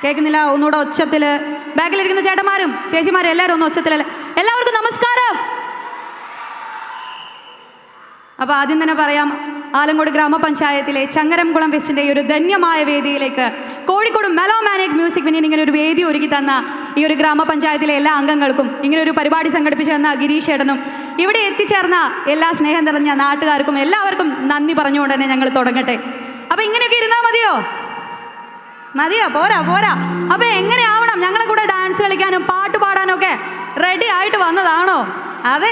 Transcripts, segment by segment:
കേൾക്കുന്നില്ല? ഒന്നുകൂടെ ഒച്ചത്തിൽ. ബാക്കിലിരിക്കുന്ന ചേട്ടന്മാരും ചേച്ചിമാരും എല്ലാവരും ഒന്ന് ഒച്ചത്തിലല്ലേ. എല്ലാവർക്കും നമസ്കാരം. അപ്പോൾ ആദ്യം തന്നെ പറയാം, ആലങ്കോട് ഗ്രാമപഞ്ചായത്തിലെ ചങ്ങരംകുളം വെസ്റ്റിൻ്റെ ഈ ഒരു ധന്യമായ വേദിയിലേക്ക് കോഴിക്കോട് മെലോമാനിക് മ്യൂസിക് വിനിയൻ ഇങ്ങനെ ഒരു വേദി ഒരുക്കി തന്ന ഈ ഒരു ഗ്രാമപഞ്ചായത്തിലെ എല്ലാ അംഗങ്ങൾക്കും, ഇങ്ങനെ ഒരു പരിപാടി സംഘടിപ്പിച്ചു തന്ന ഗിരീഷ് ചേട്ടനും, ഇവിടെ എത്തിച്ചേർന്ന എല്ലാ സ്നേഹം നിറഞ്ഞ നാട്ടുകാർക്കും എല്ലാവർക്കും നന്ദി പറഞ്ഞുകൊണ്ട് തന്നെ ഞങ്ങൾ തുടങ്ങട്ടെ. അപ്പോൾ ഇങ്ങനെയൊക്കെ ഇരുന്നാൽ മതിയോ? പോരാ. അപ്പോൾ എങ്ങനെയാവണം? ഞങ്ങളെ കൂടെ ഡാൻസ് കളിക്കാനും പാട്ട് പാടാനും ഒക്കെ റെഡി ആയിട്ട് വന്നതാണോ? അതെ,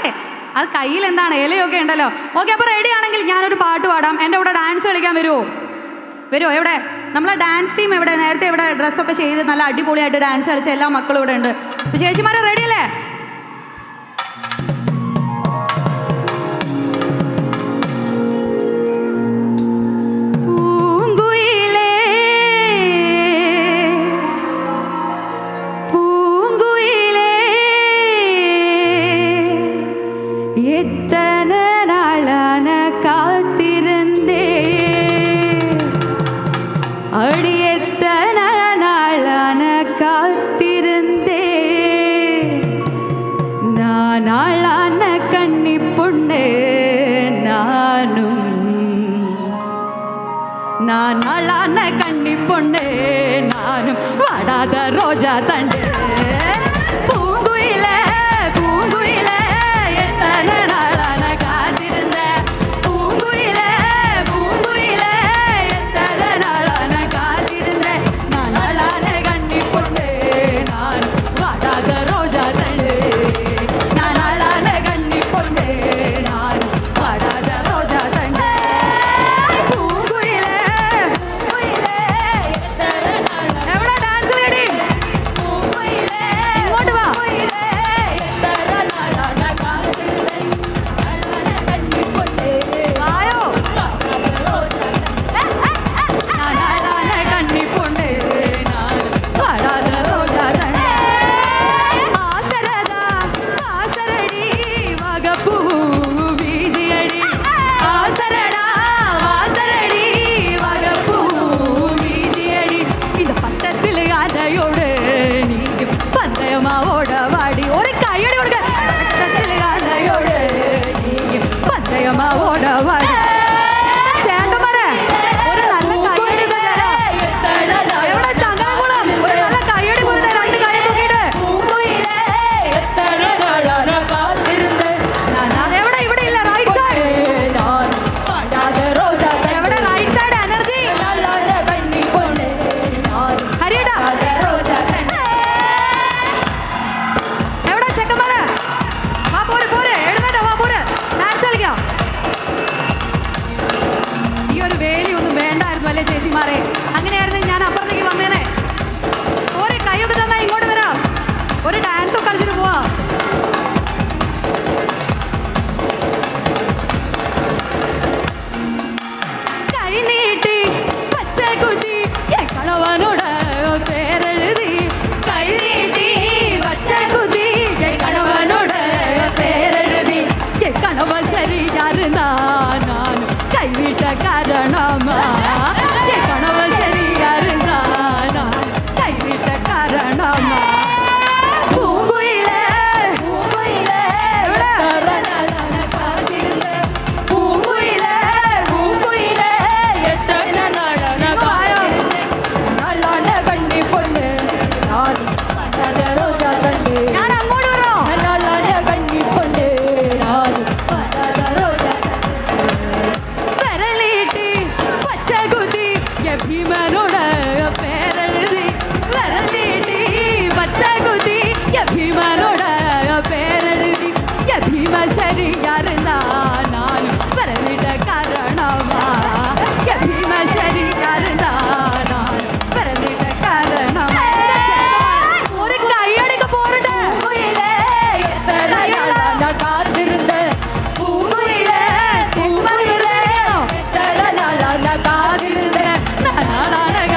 അത് കയ്യിൽ എന്താണ് ഇലയൊക്കെ ഉണ്ടല്ലോ. ഓക്കെ, അപ്പോൾ റെഡി ആണെങ്കിൽ ഞാനൊരു പാട്ട് പാടാം. എൻ്റെ കൂടെ ഡാൻസ് കളിക്കാൻ വരുമോ? എവിടെ നമ്മളെ ഡാൻസ് ടീം എവിടെ? നേരത്തെ ഇവിടെ ഡ്രസ്സൊക്കെ ചെയ്ത് നല്ല അടിപൊളിയായിട്ട് ഡാൻസ് കളിച്ച എല്ലാ മക്കളും ഇവിടെ ഉണ്ട്. അപ്പോൾ ചേച്ചിമാരെ റെഡി അല്ലേ? நானான கண்ணி பொண்ணு நானும் வாடாத ரோஜா தண்டு பூங்குயில பூங்குயில எத்தனை நாளான காத்திருந்த பூங்குயில பூங்குயில எத்தனை நாளான காத்திருந்த நானான கண்ணி பொண்ணு நான் வாடாத ரோஜா தண்டு நானான கண்ணி பொண்ணு நான் வாடாத ரோஜா தண்டு അങ്ങനെയായിരുന്നു ഞാൻ അപ്പുറത്തേക്ക് വന്നേനെ. ഒരു കൈയൊക്കെ തന്നാൽ ഇങ്ങോട്ട് വരാം, ഒരു ഡാൻസൊക്കെ കളിച്ചിട്ട് പോവാം. കൈ നീട്ടി പച്ച കുത്തി കണവനോട് പേരെഴുതി, കൈ നീട്ടി പച്ച കുത്തി കണവനോട് പേരെഴുതി, കണവൻ ശരിയായിരുന്നാ ഞാൻ കൈവിട്ട കാരണമാ நானான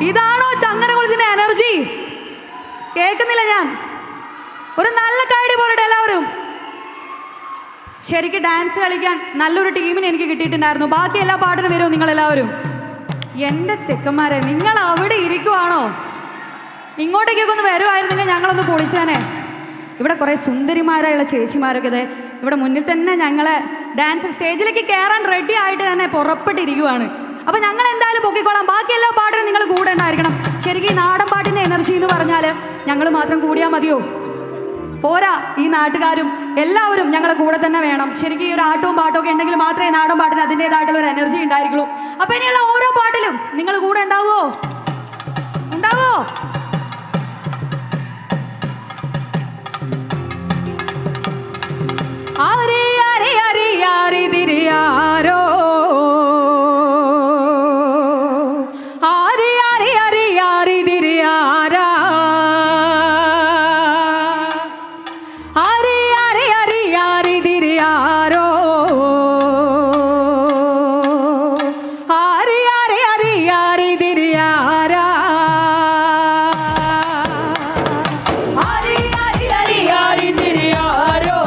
ഇതാണോ ചങ്ങരകുളത്തിന്റെ എനർജി? കേൾക്കുന്നില്ല ഞാൻ. ഒരു നല്ല കൈഡി പോരട്ടെ എല്ലാവരും. ശരിക്കും ഡാൻസ് കളിക്കാൻ നല്ലൊരു ടീമിനെ എനിക്ക് കിട്ടിയിട്ടുണ്ടായിരുന്നു. ബാക്കി എല്ലാ പാട്ടിനും വരുമോ നിങ്ങളെല്ലാവരും? എൻ്റെ ചെക്കന്മാരെ, നിങ്ങൾ അവിടെ ഇരിക്കുവാണോ? ഇങ്ങോട്ടേക്കൊക്കെ ഒന്ന് വരുമായിരുന്നെങ്കിൽ ഞങ്ങളൊന്ന് പൊളിച്ചാനേ. ഇവിടെ കുറേ സുന്ദരിമാരായുള്ള ചേച്ചിമാരൊക്കെ ഇതേ ഇവിടെ മുന്നിൽ തന്നെ ഞങ്ങളെ ഡാൻസ് സ്റ്റേജിലേക്ക് കയറാൻ റെഡി ആയിട്ട് തന്നെ പുറപ്പെട്ടിരിക്കുവാണ്. അപ്പോൾ ഞങ്ങൾ എന്തായാലും പൊക്കിക്കോളാം. ബാക്കി എല്ലാ പാട്ടിനും നിങ്ങൾ കൂടെ ഉണ്ടായിരിക്കണം. ശരിക്കും ഈ നാടൻ പാട്ടിൻ്റെ എനർജി എന്ന് പറഞ്ഞാൽ ഞങ്ങൾ മാത്രം കൂടിയാൽ മതിയോ? പോരാ, ഈ നാട്ടുകാരും എല്ലാവരും ഞങ്ങളെ കൂടെ തന്നെ വേണം. ശരിക്കും ഈ ഒരു ആട്ടവും പാട്ടും ഒക്കെ ഉണ്ടെങ്കിൽ മാത്രമേ നാടൻ പാട്ടിന് അതിൻ്റെതായിട്ടുള്ള ഒരു എനർജി ഉണ്ടായിരിക്കുള്ളൂ. അപ്പോൾ ഇനിയുള്ള ഓരോ പാട്ടിലും നിങ്ങൾ കൂടെ ഉണ്ടാവുമോ? ഉണ്ടാവോ? ആരെ ആരെ ആരെ ആരെ തിരിയാരോ, ആരെ ആരെ ആരെ ആരെ തിരിയാരാ, ആരെ ആരെ ആരെ ആരെ തിരിയാരോ, ആരെ ആരെ ആരെ ആരെ തിരിയാരാ, ആരെ ആരെ ആരെ ആരെ തിരിയാരോ,